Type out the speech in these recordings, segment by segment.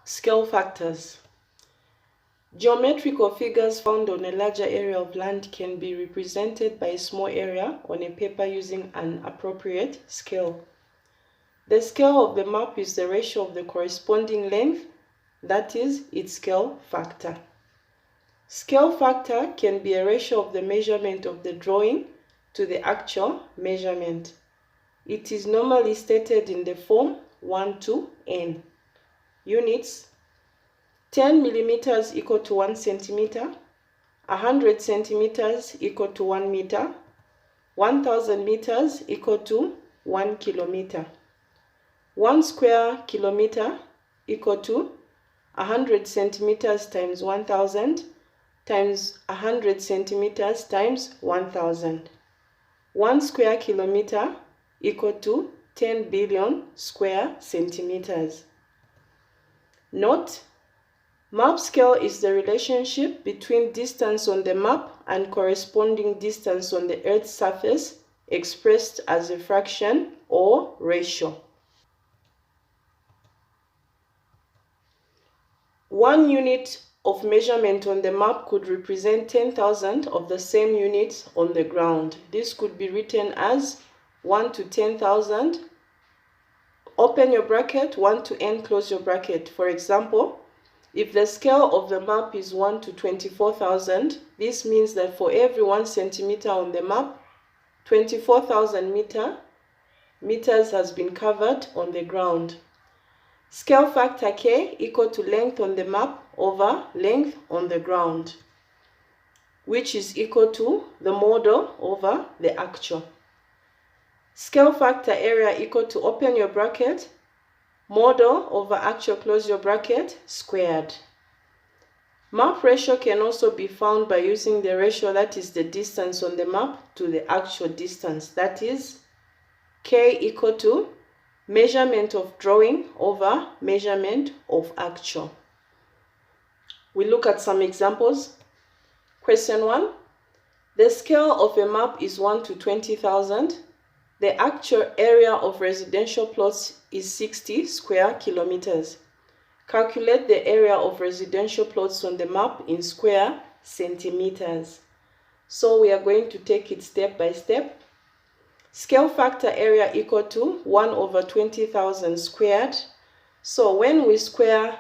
Scale factors. Geometrical figures found on a larger area of land can be represented by a small area on a paper using an appropriate scale. The scale of the map is the ratio of the corresponding length, that is, its scale factor. Scale factor can be a ratio of the measurement of the drawing to the actual measurement. It is normally stated in the form 1 to n. Units: 10 millimeters equal to 1 centimeter, 100 centimeters equal to 1 meter, 1000 meters equal to 1 kilometer. 1 square kilometer equal to 100 centimeters times 1000 times 100 centimeters times 1000. 1 square kilometer equal to 10 billion square centimeters. Note: map scale is the relationship between distance on the map and corresponding distance on the Earth's surface expressed as a fraction or ratio. 1 unit of measurement on the map could represent 10,000 of the same units on the ground. This could be written as 1 to 10,000, open your bracket, 1 to n, close your bracket. For example, if the scale of the map is 1 to 24,000, this means that for every 1 centimeter on the map, 24,000 meters has been covered on the ground. Scale factor K equal to length on the map over length on the ground, which is equal to the model over the actual. Scale factor area equal to, open your bracket, model over actual, close your bracket, squared. Map ratio can also be found by using the ratio that is the distance on the map to the actual distance, that is K equal to measurement of drawing over measurement of actual. We look at some examples. Question 1. The scale of a map is 1 to 20,000. The actual area of residential plots is 60 square kilometers. Calculate the area of residential plots on the map in square centimeters. So we are going to take it step by step. Scale factor area equal to 1 over 20,000 squared. So when we square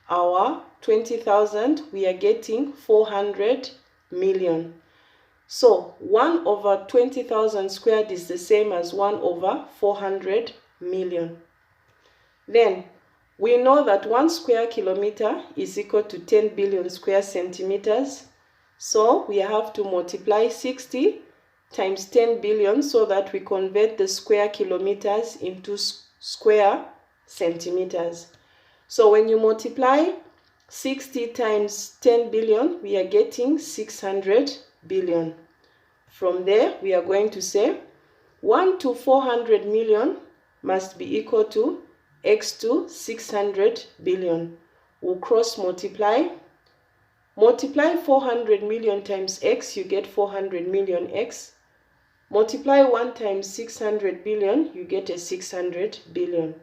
our 20,000, we are getting 400 million. So 1 over 20,000 squared is the same as 1 over 400 million. Then we know that 1 square kilometer is equal to 10 billion square centimeters. So we have to multiply 60 times 10 billion so that we convert the square kilometers into square centimeters. So when you multiply 60 times 10 billion, we are getting 600 billion. From there, we are going to say 1 to 400 million must be equal to x to 600 billion. We'll cross multiply. Multiply 400 million times x, you get 400 million x. Multiply 1 times 600 billion, you get a 600 billion.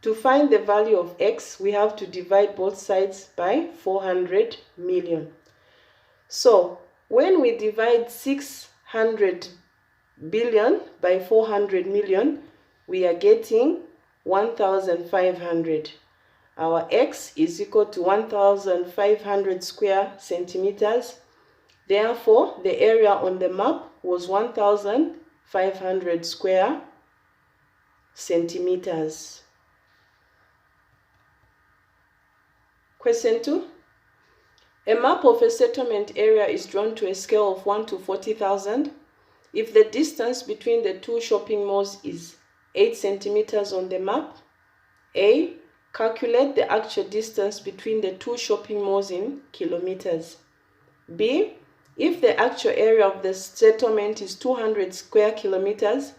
To find the value of x, we have to divide both sides by 400 million. So when we divide 600 billion by 400 million, we are getting 1,500. Our x is equal to 1,500 square centimeters. Therefore, the area on the map was 1,500 square centimeters. Question 2. A map of a settlement area is drawn to a scale of 1 to 40,000. If the distance between the two shopping malls is 8 centimeters on the map, A. Calculate the actual distance between the two shopping malls in kilometers. B. If the actual area of the settlement is 200 square kilometers,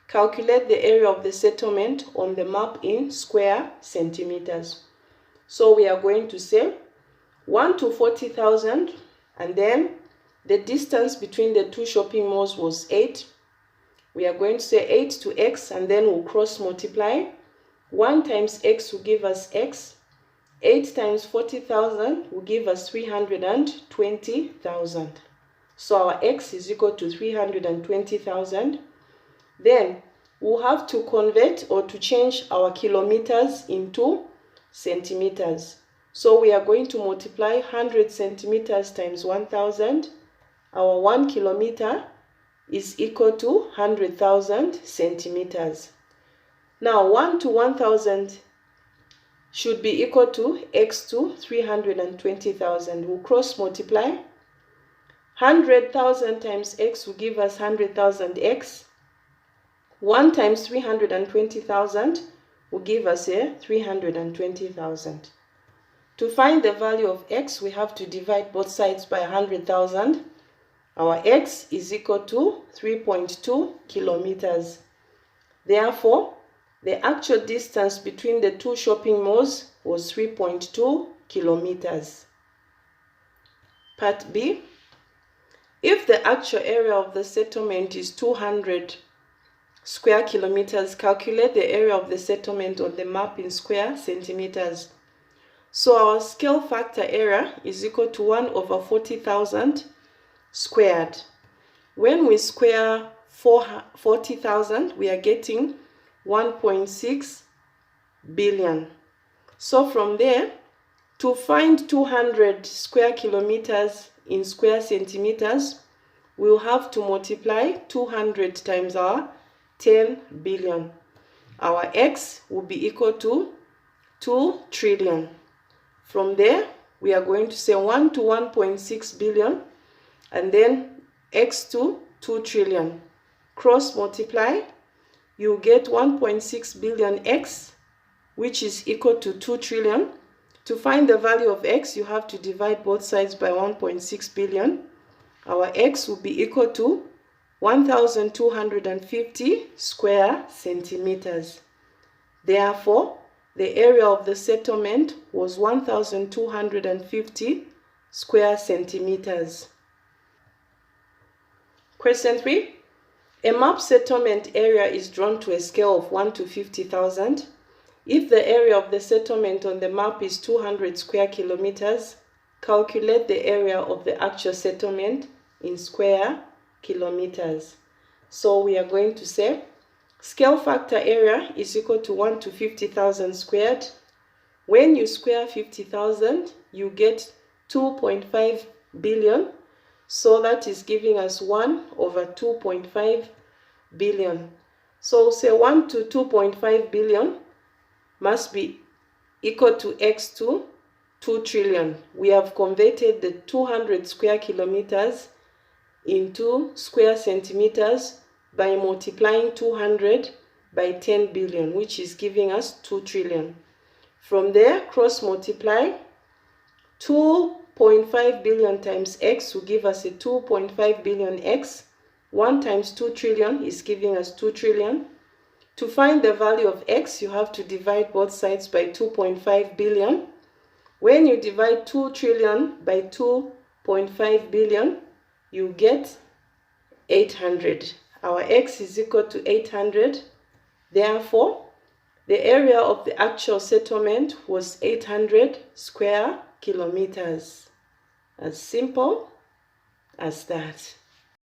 calculate the area of the settlement on the map in square centimeters. So we are going to say 1 to 40,000, and then the distance between the two shopping malls was 8. We are going to say 8 to x, and then we'll cross multiply. 1 times x will give us x. 8 times 40,000 will give us 320,000. So our x is equal to 320,000. Then we'll have to convert or to change our kilometers into centimeters. So we are going to multiply 100 centimeters times 1,000. Our 1 kilometer is equal to 100,000 centimeters. Now 1 to 1,000 should be equal to x to 320,000. We'll cross multiply. 100,000 times x will give us 100,000 x. 1 times 320,000 will give us 320,000. To find the value of x, we have to divide both sides by 100,000. Our x is equal to 3.2 kilometers. Therefore, the actual distance between the two shopping malls was 3.2 kilometers. Part B. If the actual area of the settlement is 200 square kilometers, calculate the area of the settlement on the map in square centimeters. So our scale factor area is equal to 1 over 40,000 squared. When we square 40,000, we are getting 1.6 billion. So from there, to find 200 square kilometers in square centimeters, we'll have to multiply 200 times our 10 billion. Our x will be equal to 2 trillion. From there, we are going to say 1 to 1.6 billion and then x to 2 trillion. Cross multiply, you get 1.6 billion x, which is equal to 2 trillion. To find the value of x, you have to divide both sides by 1.6 billion. Our x will be equal to 1,250 square centimeters. Therefore, the area of the settlement was 1,250 square centimeters. Question 3. A map settlement area is drawn to a scale of 1 to 50,000. If the area of the settlement on the map is 200 square kilometers, calculate the area of the actual settlement in square kilometers. So we are going to say scale factor area is equal to 1 to 50,000 squared. When you square 50,000, you get 2.5 billion. So that is giving us 1 over 2.5 billion. So say 1 to 2.5 billion must be equal to x to 2 trillion. We have converted the 200 square kilometers into square centimeters by multiplying 200 by 10 billion, which is giving us 2 trillion. From there, cross multiply. 2.5 billion times x will give us a 2.5 billion x. 1 times 2 trillion is giving us 2 trillion. To find the value of x, you have to divide both sides by 2.5 billion. When you divide 2 trillion by 2.5 billion, you get 800. Our x is equal to 800. Therefore, the area of the actual settlement was 800 square kilometers. As simple as that.